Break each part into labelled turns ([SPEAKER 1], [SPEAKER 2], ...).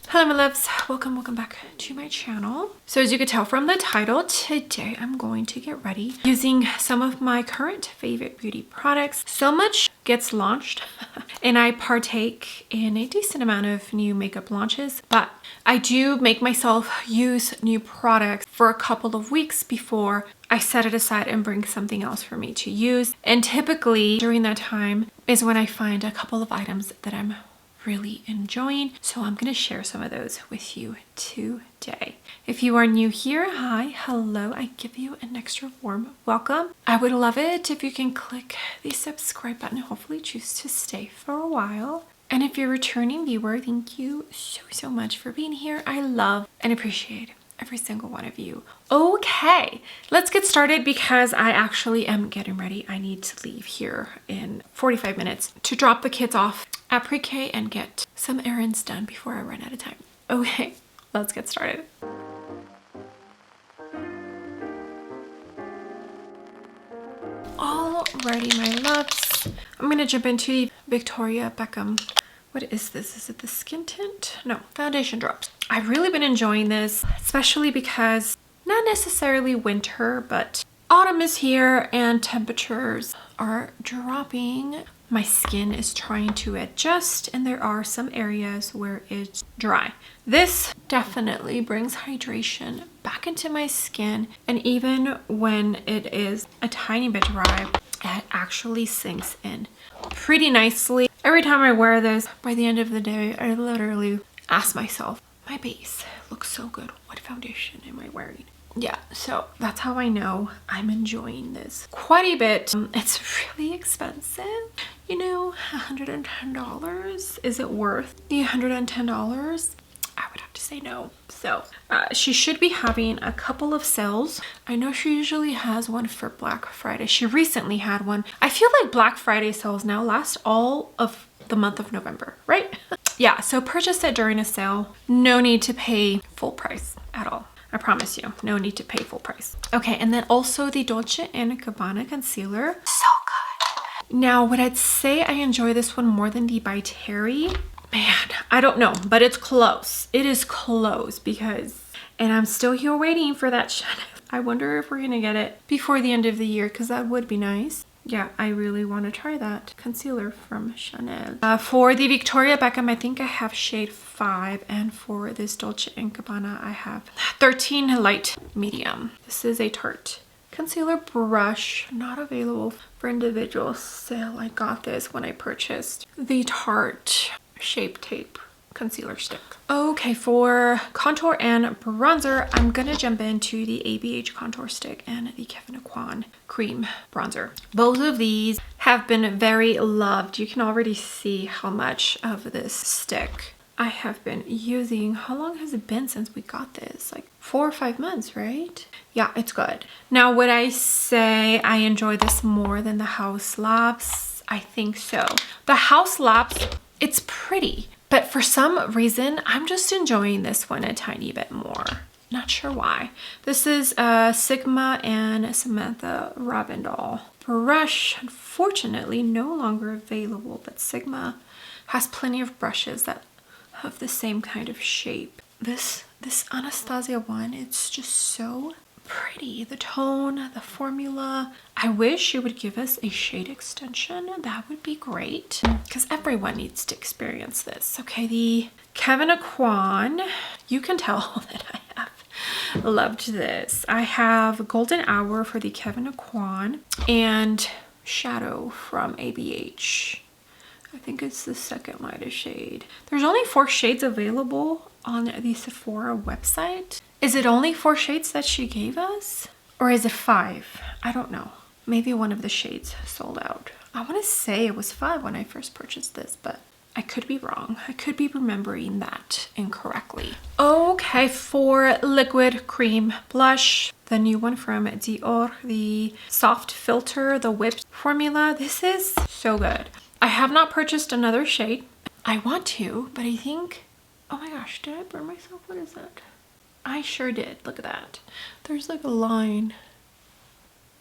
[SPEAKER 1] Hello my loves, welcome back to my channel. So as you can tell from the title, today I'm going to get ready using some of my current favorite beauty products. So much gets launched and I partake in a decent amount of new makeup launches, but I do make myself use new products for a couple of weeks before I set it aside and bring something else for me to use. And typically during that time is when I find a couple of items that I'm really enjoying, so I'm going to share some of those with you today. If you are new here, hi, hello, I give you an extra warm welcome. I would love it if you can click the subscribe button, hopefully choose to stay for a while. And if you're a returning viewer, thank you so much for being here. I love and appreciate every single one of you. Okay, let's get started because I actually am getting ready. I need to leave here in 45 minutes to drop the kids off at pre-K and get some errands done before I run out of time. Okay, let's get started. Alrighty, my loves. I'm gonna jump into the Victoria Beckham. What is this? Is it the skin tint? No, foundation drops. I've really been enjoying this, especially because not necessarily winter, but autumn is here and temperatures are dropping. My skin is trying to adjust and there are some areas where it's dry. This definitely brings hydration back into my skin, and even when it is a tiny bit dry, it actually sinks in pretty nicely. Every time I wear this, by the end of the day, I literally ask myself, my base looks so good. What foundation am I wearing? Yeah, so that's how I know I'm enjoying this quite a bit. It's really expensive, you know, $110. Is it worth the $110? I would have to say no. So she should be having a couple of sales. I know she usually has one for Black Friday. She recently had one. I feel like Black Friday sales now last all of the month of November, right? Yeah, so purchase it during a sale. No need to pay full price at all. I promise you, no need to pay full price. Okay, and then also the Dolce & Gabbana concealer. So good. Now, would I say I enjoy this one more than the By Terry? Man, I don't know, but it's close. It is close because, and I'm still here waiting for that Chanel. I wonder if we're gonna get it before the end of the year because that would be nice. Yeah, I really want to try that concealer from Chanel. For the Victoria Beckham, I think I have shade 5, and for this Dolce & Gabbana, I have 13 light medium. This is a Tarte concealer brush, not available for individual sale. I got this when I purchased the Tarte Shape Tape concealer stick. Okay, for contour and bronzer, I'm gonna jump into the ABH contour stick and the Kevyn Aucoin cream bronzer. Both of these have been very loved. You can already see how much of this stick I have been using. How long has it been since we got this? Like 4 or 5 months, right? Yeah, it's good. Now, would I say I enjoy this more than the Haus Labs? I think so. The Haus Labs, it's pretty, but for some reason, I'm just enjoying this one a tiny bit more. Not sure why. This is Sigma and Samantha Ravindal brush. Unfortunately, no longer available, but Sigma has plenty of brushes that have the same kind of shape. This Anastasia one, it's just so pretty. The tone, the formula. I wish you would give us a shade extension. That would be great because everyone needs to experience this. Okay, the Kevyn Aucoin, you can tell that I have loved this. I have Golden Hour for the Kevyn Aucoin and Shadow from ABH. I think it's the second lightest shade. There's only 4 shades available on the Sephora website. Is it only 4 shades that she gave us? Or is it 5? I don't know. Maybe one of the shades sold out. I want to say it was 5 when I first purchased this, but I could be wrong. I could be remembering that incorrectly. Okay, for liquid cream blush, the new one from Dior, the soft filter, the whipped formula. This is so good. I have not purchased another shade. I want to, but I think, oh my gosh, did I burn myself? What is that? I sure did. Look at that. There's like a line.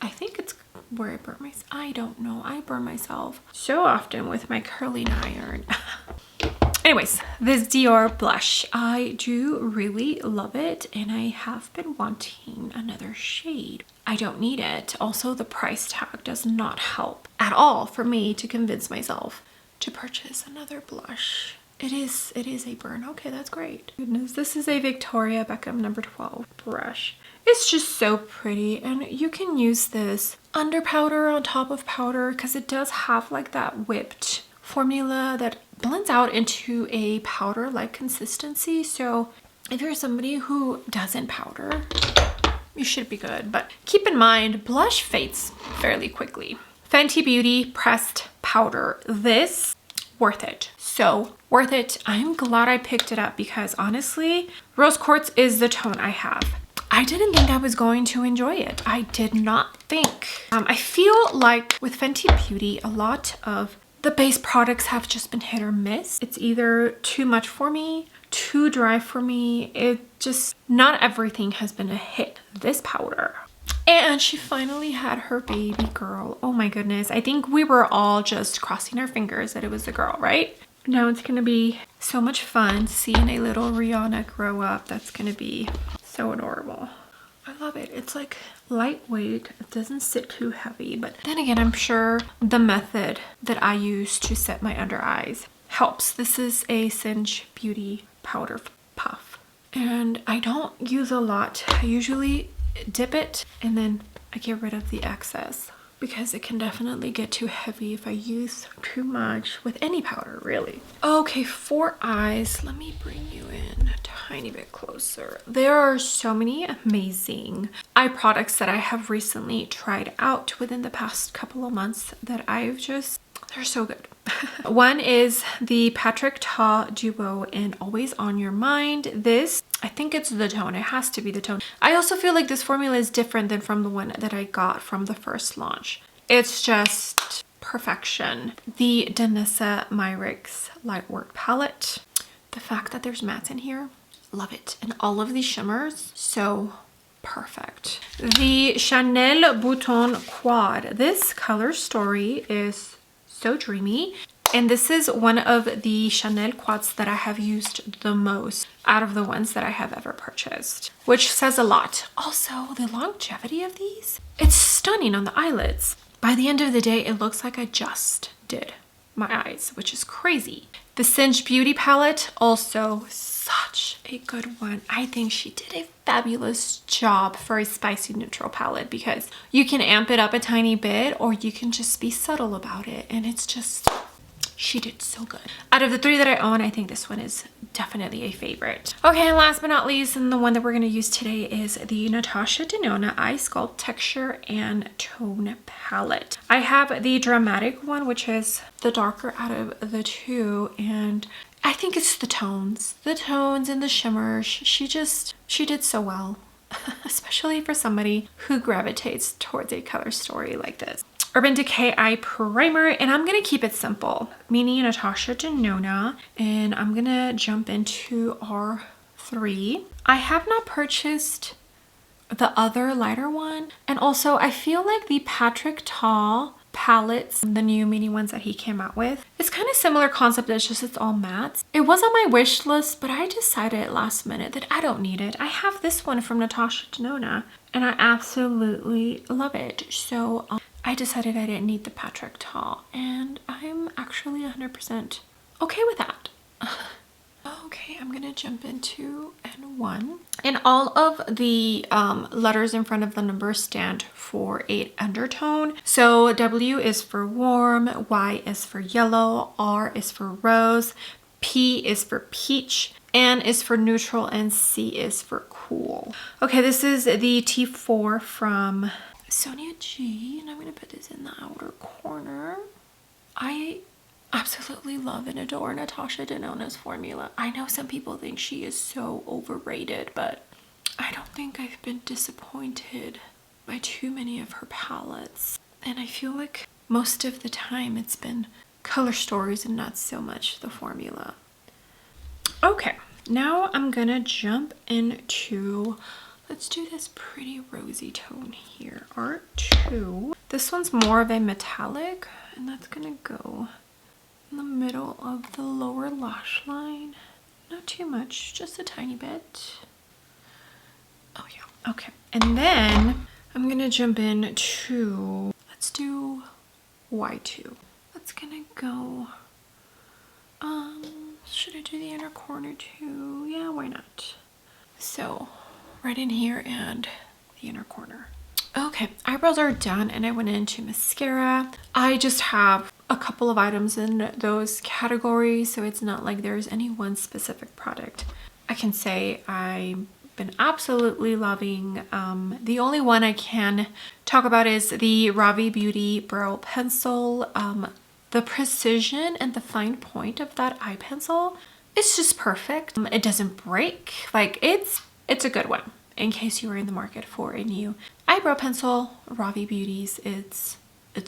[SPEAKER 1] I think it's where I burn myself. I don't know. I burn myself so often with my curling iron. Anyways, this Dior blush, I do really love it, and I have been wanting another shade. I don't need it. Also, the price tag does not help at all for me to convince myself to purchase another blush. It is a burn. Okay, that's great. Goodness, this is a Victoria Beckham number 12 brush. It's just so pretty, and you can use this under powder, on top of powder, because it does have like that whipped formula that blends out into a powder-like consistency. So if you're somebody who doesn't powder, you should be good. But keep in mind, blush fades fairly quickly. Fenty Beauty pressed powder. This, worth it. So worth it. I'm glad I picked it up because honestly, rose quartz is the tone I have. I didn't think I was going to enjoy it. I did not think. I feel like with Fenty Beauty, a lot of the base products have just been hit or miss. It's either too much for me, too dry for me. It just, not everything has been a hit. This powder. And she finally had her baby girl. Oh my goodness. I think we were all just crossing our fingers that it was a girl, right? Now it's gonna be so much fun seeing a little Rihanna grow up. That's gonna be so adorable. I love it. It's like lightweight. It doesn't sit too heavy. But then again, I'm sure the method that I use to set my under eyes helps. This is a Cinch Beauty powder puff. And I don't use a lot. I usually dip it and then I get rid of the excess because it can definitely get too heavy if I use too much with any powder, really. Okay, for eyes, let me bring you in a tiny bit closer. There are so many amazing eye products that I have recently tried out within the past couple of months that they're so good. One is the Patrick Ta Duo in Always On Your Mind. This, I think it's the tone. It has to be the tone. I also feel like this formula is different than from the one that I got from the first launch. It's just perfection. The Danessa Myricks Lightwork Palette. The fact that there's mattes in here, love it. And all of these shimmers, so perfect. The Chanel Bouton Quad. This color story is so dreamy, and this is one of the Chanel quads that I have used the most out of the ones that I have ever purchased, which says a lot. Also, the longevity of these, it's stunning on the eyelids. By the end of the day, it looks like I just did my eyes, which is crazy. The Cinch Beauty palette, also such a good one. I think she did a fabulous job for a spicy neutral palette because you can amp it up a tiny bit or you can just be subtle about it, and it's just, she did so good. Out of the three that I own, I think this one is definitely a favorite. Okay, and last but not least, and the one that we're going to use today is the Natasha Denona Eye Sculpt Texture and Tone Palette. I have the dramatic one, which is the darker out of the two, and I think it's the tones and the shimmers. She did so well, especially for somebody who gravitates towards a color story like this. Urban Decay Eye Primer, and I'm gonna keep it simple, meaning Natasha Denona, and I'm gonna jump into R3. I have not purchased the other lighter one, and also I feel like the Patrick Ta palettes, the new mini ones that he came out with, it's kind of similar concept. It's just, it's all matte. It was on my wish list, but I decided at last minute that I don't need it. I have this one from Natasha Denona and I absolutely love it. So I decided I didn't need the Patrick Ta, and I'm actually 100% okay with that. Okay, I'm gonna jump into N1. And all of the letters in front of the number stand for a undertone. So W is for warm, Y is for yellow, R is for rose, P is for peach, N is for neutral, and C is for cool. Okay, this is the T4 from Sonia G, and I'm gonna put this in the outer corner. I absolutely love and adore Natasha Denona's formula. I know some people think she is so overrated, but I don't think I've been disappointed by too many of her palettes. And I feel like most of the time it's been color stories and not so much the formula. Okay, now I'm gonna jump into, let's do this pretty rosy tone here, R2. This one's more of a metallic, and that's gonna go in the middle of the lower lash line. Not too much, just a tiny bit. Oh yeah, okay. And then I'm gonna jump in to, let's do Y2. That's gonna go, should I do the inner corner too? Yeah, why not? So right in here and the inner corner. Okay, eyebrows are done and I went into mascara. I just have a couple of items in those categories, so it's not like there's any one specific product. I can say I've been absolutely loving, the only one I can talk about is the Ravi Beauty Brow Pencil. The precision and the fine point of that eye pencil, it's just perfect. It doesn't break. Like it's a good one. In case you are in the market for a new eyebrow pencil, Ravi Beauty's, it's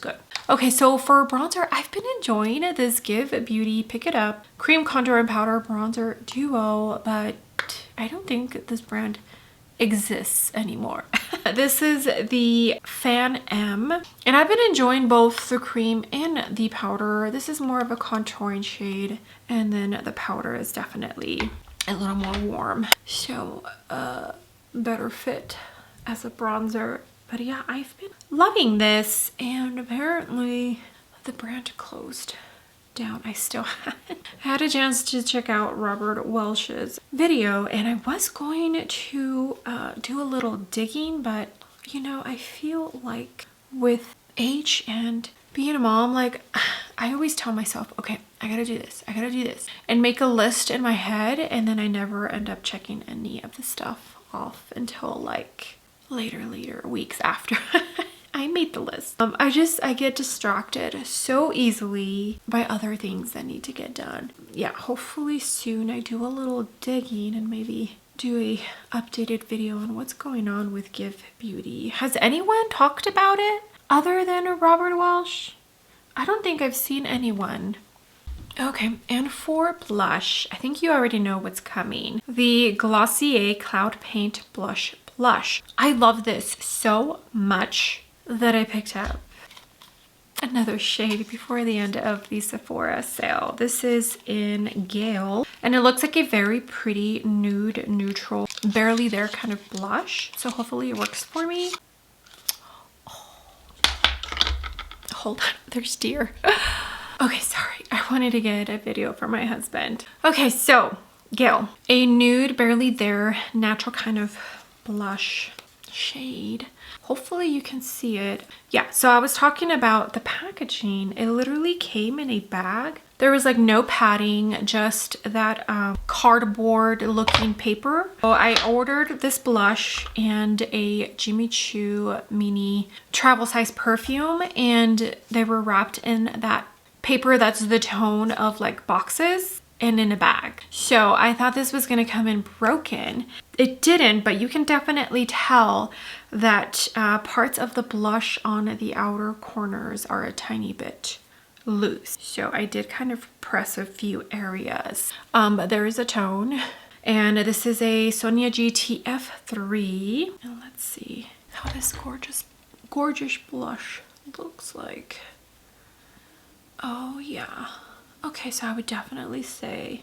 [SPEAKER 1] good. Okay, so for bronzer, I've been enjoying this Give Beauty Pick It Up Cream Contour and Powder Bronzer Duo, but I don't think this brand exists anymore. This is the Fan M, and I've been enjoying both the cream and the powder. This is more of a contouring shade, and then the powder is definitely a little more warm. So, better fit as a bronzer. But yeah, I've been loving this, and apparently the brand closed down. I still haven't had a chance to check out Robert Welch's video, and I was going to do a little digging, but you know, I feel like with age and being a mom, like I always tell myself, okay, I gotta do this, I gotta do this, and make a list in my head, and then I never end up checking any of the stuff off until like later weeks after I made the list. I get distracted so easily by other things that need to get done. Yeah, hopefully soon I do a little digging and maybe do a updated video on what's going on with Give Beauty. Has anyone talked about it other than Robert Welch? I don't think I've seen anyone. Okay, and for blush, I think you already know what's coming. The Glossier Cloud Paint Blush. I love this so much that I picked up another shade before the end of the Sephora sale. This is in Gale, and it looks like a very pretty nude, neutral, barely there kind of blush. So hopefully it works for me. Oh. Hold on, there's deer. Okay, sorry. I wanted to get a video for my husband. Okay, so Gale, a nude, barely there, natural kind of blush shade. Hopefully you can see it. Yeah, so I was talking about the packaging. It literally came in a bag. There was like no padding, just that cardboard looking paper. So I ordered this blush and a Jimmy Choo mini travel size perfume, and they were wrapped in that paper that's the tone of like boxes and in a bag. So I thought this was gonna come in broken. It didn't, but you can definitely tell that parts of the blush on the outer corners are a tiny bit loose. So I did kind of press a few areas. But there is a tone, and this is a Sonia GTF3. And let's see how this gorgeous blush looks like. Oh yeah. Okay, so I would definitely say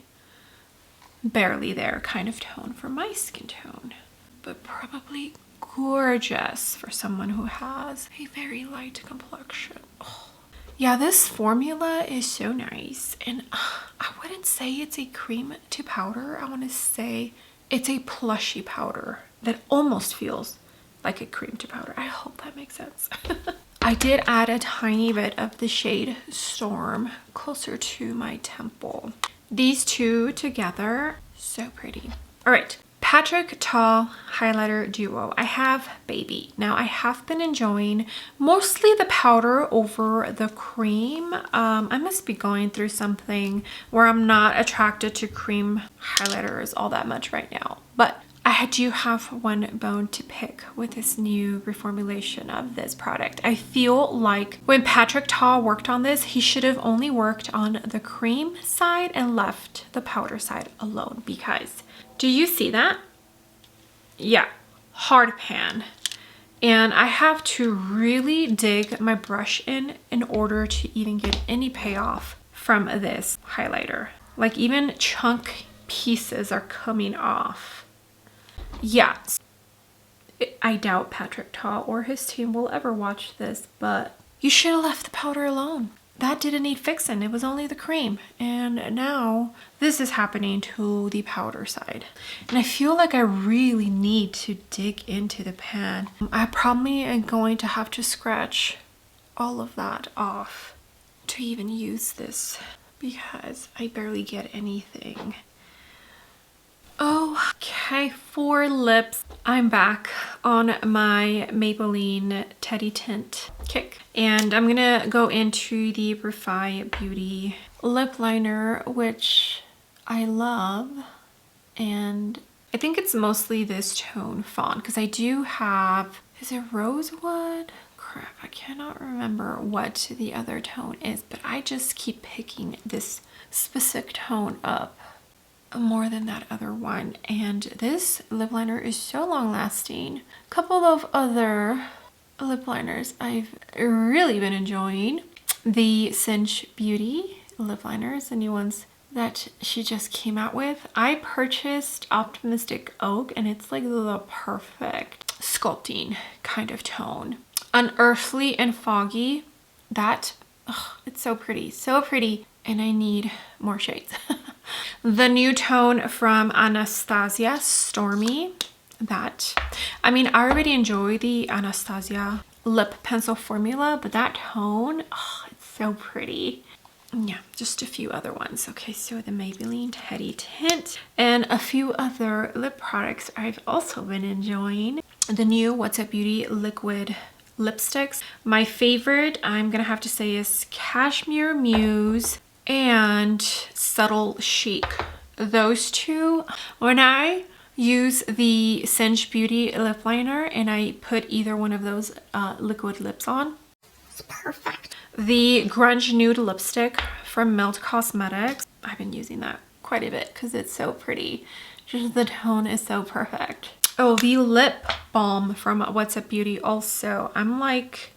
[SPEAKER 1] barely there kind of tone for my skin tone, but probably gorgeous for someone who has a very light complexion. Oh. Yeah, this formula is so nice, and I wouldn't say it's a cream to powder. I want to say it's a plushy powder that almost feels like a cream to powder. I hope that makes sense. I did add a tiny bit of the shade Storm closer to my temple. These two together, so pretty. All right, Patrick Ta highlighter duo. I have Baby. Now I have been enjoying mostly the powder over the cream. I must be going through something where I'm not attracted to cream highlighters all that much right now, but I do have one bone to pick with this new reformulation of this product. I feel like when Patrick Ta worked on this, he should have only worked on the cream side and left the powder side alone, because do you see that? Yeah, hard pan. And I have to really dig my brush in order to even get any payoff from this highlighter. Like even chunk pieces are coming off. Yeah. I doubt Patrick Ta or his team will ever watch this, but you should have left the powder alone. That didn't need fixing. It was only the cream. And now this is happening to the powder side. And I feel like I really need to dig into the pan. I probably am going to have to scratch all of that off to even use this because I barely get anything. Okay, for lips, I'm back on my Maybelline Teddy Tint kick. And I'm gonna go into the Refy Beauty lip liner, which I love. And I think it's mostly this tone font because I do have, is it Rosewood? Crap, I cannot remember what the other tone is, but I just keep picking this specific tone up more than that other one. And this lip liner is so long lasting. A couple of other lip liners I've really been enjoying. The Cinch Beauty lip liners, the new ones that she just came out with. I purchased Optimistic Oak and it's like the perfect sculpting kind of tone. Unearthly and Foggy, that, it's so pretty, and I need more shades. The new tone from Anastasia, Stormy, that, I mean, I already enjoy the Anastasia lip pencil formula, but that tone, it's so pretty. Yeah, just a few other ones. Okay, so the Maybelline Teddy Tint and a few other lip products I've also been enjoying. The new What's Up Beauty liquid lipsticks. My favorite, I'm gonna have to say, is Cashmere Muse and Subtle Chic. Those two, when I use the Cinch Beauty lip liner and I put either one of those liquid lips on, it's perfect. The Grunge Nude lipstick from Melt Cosmetics, I've been using that quite a bit because it's so pretty. Just the tone is so perfect. Oh, the lip balm from What's Up Beauty also. I'm like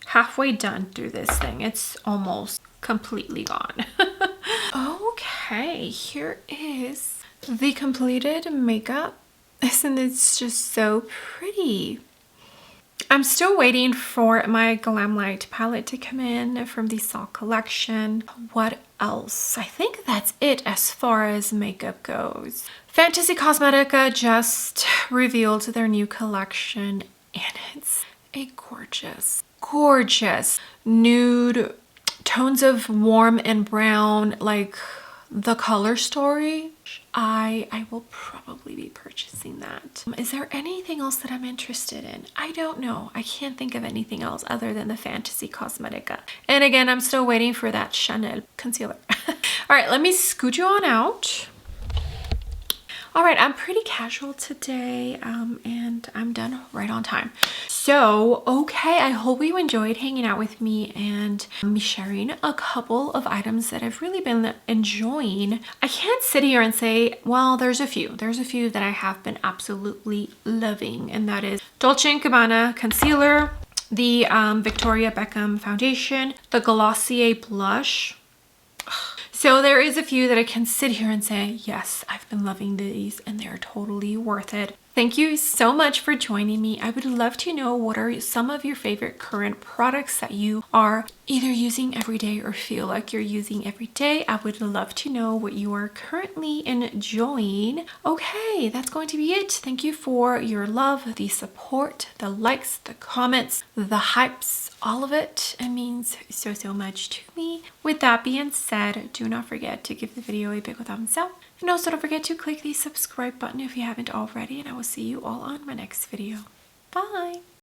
[SPEAKER 1] halfway done through this thing. It's almost completely gone. Okay, here is the completed makeup. Isn't it just so pretty? I'm still waiting for my Glam Light palette to come in from the Saw collection. What else? I think that's it as far as makeup goes. Fantasy Cosmetica just revealed their new collection and it's a gorgeous nude tones of warm and brown, like the Color Story. I will probably be purchasing that. Is there anything else that I'm interested in? I don't know. I can't think of anything else other than the Fantasy Cosmetica. And again, I'm still waiting for that Chanel concealer. All right, let me scoot you on out. All right, I'm pretty casual today and I'm done right on time. So, okay, I hope you enjoyed hanging out with me and me sharing a couple of items that I've really been enjoying. I can't sit here and say, well, there's a few that I have been absolutely loving, and that is Dolce & Gabbana concealer, the Victoria Beckham foundation, the Glossier blush. So there is a few that I can sit here and say, yes, I've been loving these and they're totally worth it. Thank you so much for joining me. I would love to know what are some of your favorite current products that you are either using every day or feel like you're using every day. I would love to know what you are currently enjoying. Okay, that's going to be it. Thank you for your love, the support, the likes, the comments, the hypes, all of it. It means so much to me. With that being said, do not forget to give the video a big thumbs up. And also don't forget to click the subscribe button if you haven't already, and I will see you all on my next video. Bye!